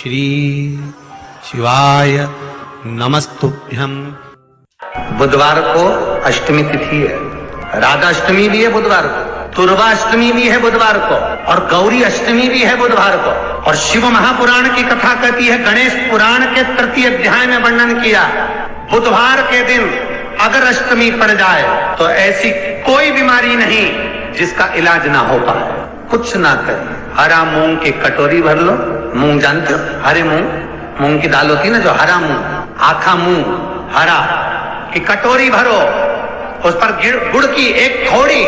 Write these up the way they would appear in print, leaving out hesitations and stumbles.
श्री शिवाय नमस्तुभ्यं। बुधवार को अष्टमी तिथि है, राधा अष्टमी भी है बुधवार को, दुर्गा अष्टमी भी है बुधवार को, और गौरी अष्टमी भी है बुधवार को। और शिव महापुराण की कथा कहती है, गणेश पुराण के तृतीय अध्याय में वर्णन किया, बुधवार के दिन अगर अष्टमी पड़ जाए तो ऐसी कोई बीमारी नहीं जिसका इलाज ना हो पाए। कुछ ना करिए, हरा मूंग की कटोरी भर लो, मूंग जानते हो, हरे मूंग की दाल होती है ना, जो हरा मूंग, आखा मूंग हरा की कटोरी भरो, उस पर गुड़ की एक थोड़ी,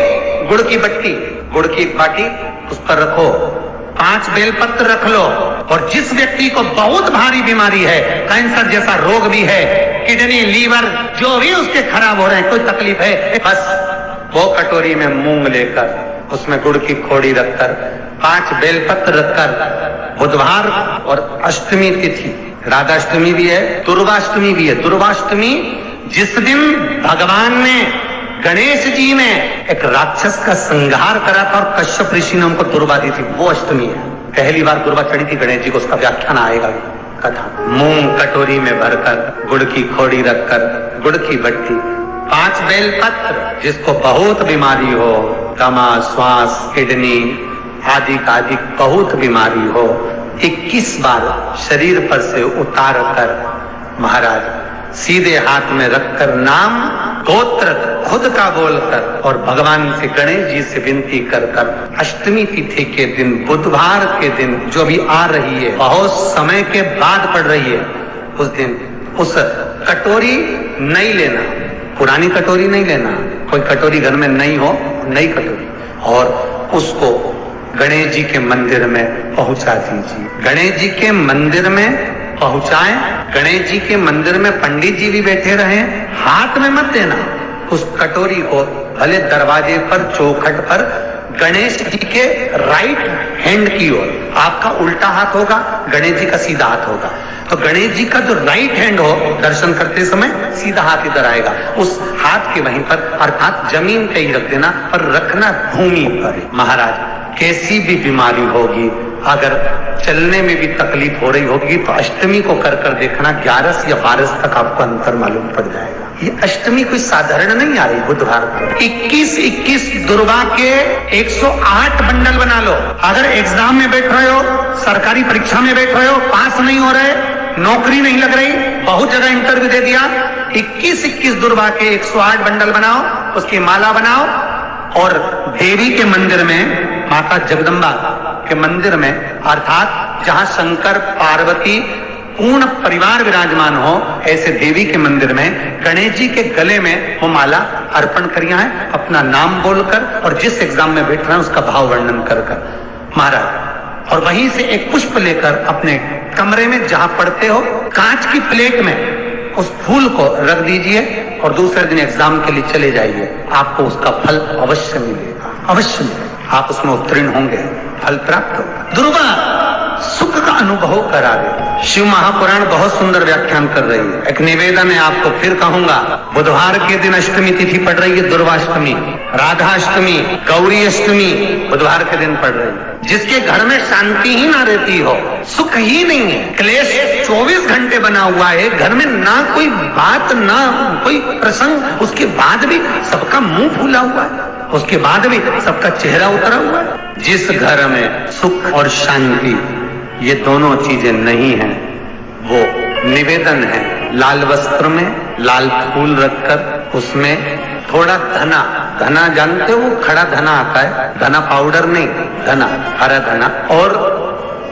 गुड़ की बट्टी, गुड़ की एक बाटी उस पर रखो, 5 बेलपत्र रख लो। और जिस व्यक्ति को बहुत भारी बीमारी है, कैंसर जैसा रोग भी है, किडनी लीवर जो भी उसके खराब हो रहे हैं, कोई तकलीफ है, बस वो कटोरी में मूंग लेकर उसमें गुड़ की खोड़ी रखकर 5 बेलपत्र रखकर, बुधवार और अष्टमी तिथि, राधा अष्टमी भी है, दुर्गाष्टमी भी है। दुर्गाष्टमी जिस दिन भगवान ने, गणेश जी ने एक राक्षस का संहार करा था और कश्यप ऋषि ने उनको दुर्गा दी थी, वो अष्टमी है। पहली बार दुर्गा चढ़ी थी गणेश जी को, उसका व्याख्यान आएगा कथा। मूंग कटोरी में भरकर, गुड़ की खोड़ी रखकर, गुड़ की बट्टी, 5 बेलपत्र, जिसको बहुत बीमारी हो, दमा, श्वास, किडनी आदि का आदि बहुत बीमारी हो, 21 बार शरीर पर से उतार कर महाराज सीधे हाथ में रखकर नाम गोत्र खुद का बोलकर और भगवान से, गणेश जी से विनती कर कर, अष्टमी तिथि के दिन, बुधवार के दिन जो भी आ रही है, बहुत समय के बाद पड़ रही है, उस दिन उस कटोरी नहीं लेना, पुरानी कटोरी नहीं लेना, कोई कटोरी घर में नहीं हो, नई कटोरी, और उसको गणेश जी के मंदिर में पहुंचा दीजिए। गणेश जी के मंदिर में पहुंचाएं, गणेश जी के मंदिर में पंडित जी भी बैठे रहे, हाथ में मत देना उस कटोरी को, भले दरवाजे पर, चौखट पर, गणेश जी के राइट हैंड की ओर, आपका उल्टा हाथ होगा, गणेश जी का सीधा हाथ होगा, तो गणेश जी का जो राइट हैंड हो, दर्शन करते समय सीधा हाथ इधर आएगा, उस हाथ के वहीं पर, अर्थात जमीन पे ही रख देना, पर रखना भूमि पर। महाराज कैसी भी बीमारी होगी, अगर चलने में भी तकलीफ हो रही होगी, तो अष्टमी को कर कर देखना, 11 या 12 तक आपको अंतर मालूम पड़ जाएगा। ये अष्टमी कोई साधारण नहीं आ रही, बुधवार को 21 दुर्गा के 108 बंडल बना लो। अगर एग्जाम में बैठ रहे हो, सरकारी परीक्षा में बैठ रहे हो, पास नहीं हो रहे, नौकरी नहीं लग रही, बहुत जगह इंटरव्यू दे दिया, 21 दुर्गा के 108 बंडल बनाओ, उसकी माला बनाओ, और देवी के मंदिर में, माता जगदम्बा के मंदिर में, अर्थात जहां शंकर पार्वती पूर्ण परिवार विराजमान हो, ऐसे देवी के मंदिर में गणेश जी के गले में वो माला अर्पण करिया है, अपना नाम बोलकर, और जिस एग्जाम में बैठ रहे हैं उसका भाव वर्णन कर कर महाराज, और वहीं से एक पुष्प लेकर अपने कमरे में जहां पढ़ते हो, कांच की प्लेट में उस फूल को रख दीजिए, और दूसरे दिन एग्जाम के लिए चले जाइए, आपको उसका फल अवश्य मिलेगा, अवश्य मिलेगा, आप उसमें उत्तीर्ण होंगे, फल प्राप्त होगा। दुर्गा सुख का अनुभव करा दे। शिव महापुराण बहुत सुंदर व्याख्यान कर रही है। एक निवेदन है आपको, फिर कहूंगा, बुधवार के दिन अष्टमी तिथि पड़ रही है, दुर्गाष्टमी, राधाष्टमी, गौरी अष्टमी बुधवार के दिन पड़ रही है। जिसके घर में शांति ही ना रहती हो, सुख ही नहीं है, क्लेश 24 घंटे बना हुआ है, घर में ना कोई बात, ना कोई प्रसंग, उसके बाद भी सबका मुंह फूला हुआ है, उसके बाद भी सबका चेहरा उतरा हुआ है। जिस घर में सुख और शांति ये दोनों चीजें नहीं हैं, वो निवेदन है, लाल वस्त्र में लाल फूल रखकर, उसमें थोड़ा धना, धना जानते हो, वो खड़ा धना आता है, धना पाउडर नहीं, धना, हरा धना, और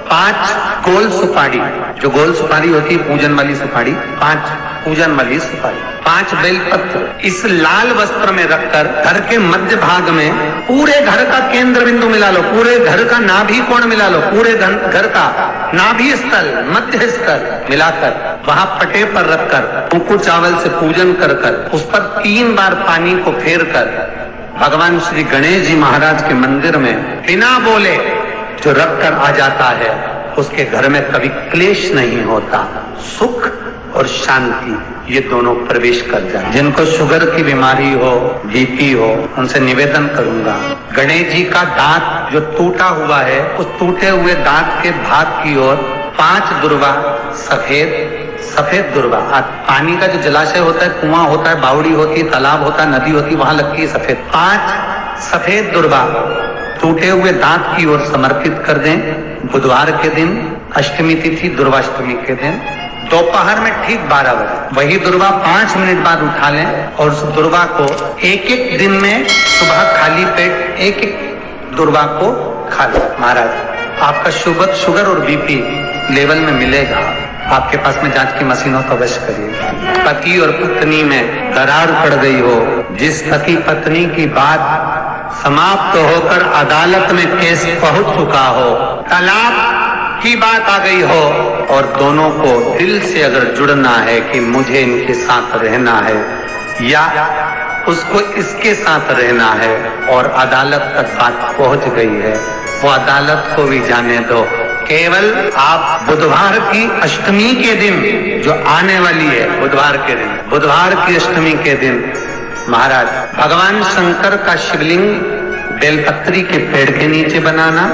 5 गोल सुपारी, जो गोल सुपारी होती है पूजन वाली सुपारी, 5 पूजन वाली सुपारी, 5 बेलपत्र, इस लाल वस्त्र में रखकर घर के मध्य भाग में पूरे घर का केंद्र बिंदु मिला लो, पूरे घर का नाभि कोण मिला लो, पूरे घर का नाभि स्थल, मध्य स्थल मिलाकर वहां पटे पर रखकर कुंकू चावल से पूजन कर कर, उस पर 3 बार पानी को फेर कर भगवान श्री गणेश जी महाराज के मंदिर में बिना बोले जो रख कर आ जाता है, उसके घर में कभी क्लेश नहीं होता, सुख और शांति ये दोनों प्रवेश कर जाए। जिनको शुगर की बीमारी हो, बीपी हो, उनसे निवेदन करूंगा, गणेश जी का दांत जो टूटा हुआ है, उस टूटे हुए दांत के भाग की ओर 5 दुर्वा सफेद दुर्वा। पानी का जो जलाशय होता है, कुआं होता है, बावड़ी होती है, तालाब होता है, नदी होती है, वहां लगती है सफेद। 5 सफेद दुर्वा टूटे हुए दांत की ओर समर्पित कर दें। बुधवार के दिन अष्टमी तिथि दुर्वाष्टमी के दिन दोपहर में ठीक 12 बजे वही दुर्वा 5 मिनट बाद उठा लें और उस दुर्वा को एक दिन में सुबह खाली पेट एक दुर्वा को खा लें। महाराज आपका शुगर और बीपी लेवल में मिलेगा। आपके पास में जांच की मशीन हो तो अवश्य करिए। पति और पत्नी में दरार पड़ गई हो, जिस पति पत्नी की बात समाप्त होकर अदालत में केस पहुंच चुका हो, तलाक की बात आ गई हो और दोनों को दिल से अगर जुड़ना है कि मुझे इनके साथ रहना है या उसको इसके साथ रहना है और अदालत तक बात पहुंच गई है, वो अदालत को भी जाने दो। केवल आप बुधवार की अष्टमी के दिन जो आने वाली है, बुधवार की अष्टमी के दिन महाराज भगवान शंकर का शिवलिंग बेलपत्री के पेड़ के नीचे बनाना,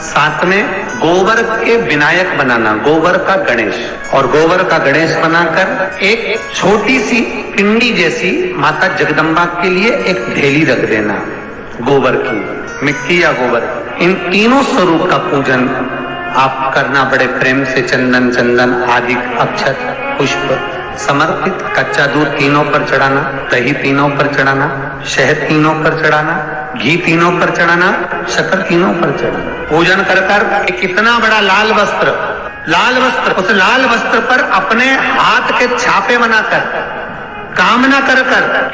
साथ में गोबर के विनायक बनाना, गोबर का गणेश, और गोबर का गणेश बनाकर एक छोटी सी पिंडी जैसी माता जगदम्बा के लिए एक ढेली रख देना, गोबर की, मिट्टी या गोबर। इन तीनों स्वरूप का पूजन आप करना बड़े प्रेम से। चंदन आदि अक्षत पुष्प समर्पित, कच्चा दूध तीनों पर चढ़ाना, दही तीनों पर चढ़ाना, शहद तीनों पर चढ़ाना, घी तीनों पर चढ़ाना, शक्कर तीनों पर चढ़ाना। पूजन कर कर कितना बड़ा लाल वस्त्र, उस लाल वस्त्र पर अपने हाथ के छापे बनाकर कामना कर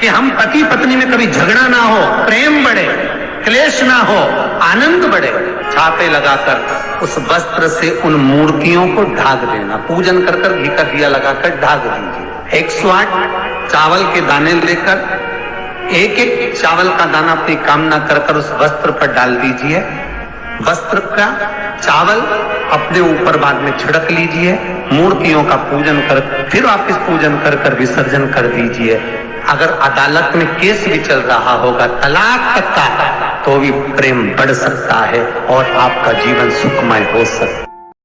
कि हम पति पत्नी में कभी झगड़ा ना हो, प्रेम बढ़े, क्लेश ना हो, आनंद बढ़े, छापे लगाकर उस वस्त्र से उन मूर्तियों को ढाक देना। पूजन कर घी का दिया लगाकर ढाक दीजिए। 108 चावल के दाने लेकर एक चावल का दाना अपनी कामना कर उस वस्त्र पर डाल दीजिए। वस्त्र का चावल अपने ऊपर बाद में छिड़क लीजिए। मूर्तियों का पूजन कर फिर वापिस पूजन कर विसर्जन कर दीजिए। अगर अदालत में केस भी चल रहा होगा तलाक तक का, तो भी प्रेम बढ़ सकता है और आपका जीवन सुखमय हो सकता है।